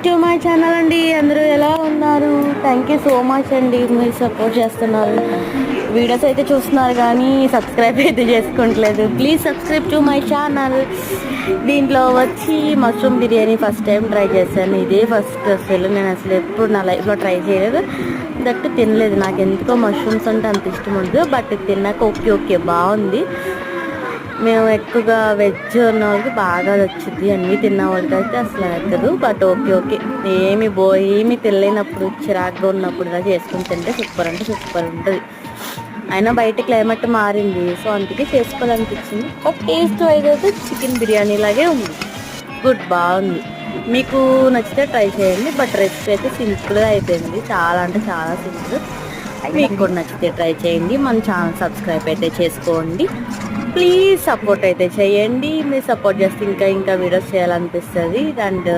To my channel అండి. అందరూ ఎలా ఉన్నారు? థ్యాంక్ యూ సో మచ్ అండి, మీరు సపోర్ట్ చేస్తున్నారు. వీడియోస్ అయితే చూస్తున్నారు కానీ సబ్స్క్రైబ్ అయితే చేసుకోవట్లేదు. Please subscribe to my channel. దీంట్లో వచ్చి mushroom biryani first time try చేశాను. ఇదే ఫస్ట్. అసలు నేను అసలు ఎప్పుడు నా లైఫ్లో ట్రై చేయలేదు, దట్టు తినలేదు. నాకు ఎందుకో మష్రూమ్స్ అంటే అంత ఇష్టం ఉండదు, బట్ తిన్నాక ఓకే ఓకే బాగుంది. మేము ఎక్కువగా వెజ్ ఉన్న వాళ్ళకి బాగా వచ్చింది, అన్నీ తిన్న వాళ్ళకి అయితే అసలు ఎక్కదు. బట్ ఓకే ఓకే, ఏమి తెలియనప్పుడు చిరాగ్గా ఉన్నప్పుడు ఇలా చేసుకుని తింటే సూపర్ అంటే సూపర్ ఉంటుంది. అయినా బయట క్లైమేట్ మారింది, సో అందుకే చేసుకోవాలనిపించింది. బట్ టేస్ట్ వైజ్ అయితే చికెన్ బిర్యానీ లాగే ఉంది. గుడ్, బాగుంది. మీకు నచ్చితే ట్రై చేయండి. బట్ రెసిపీ అయితే సింపుల్గా అయిపోయింది, చాలా అంటే చాలా సింపుల్. మీకు కూడా నచ్చితే ట్రై చేయండి. మన ఛానల్ సబ్స్క్రైబ్ అయితే చేసుకోండి. ప్లీజ్ సపోర్ట్ అయితే చేయండి. మీరు సపోర్ట్ చేస్తే ఇంకా ఇంకా వీడియోస్ చేయాలనిపిస్తుంది. అండ్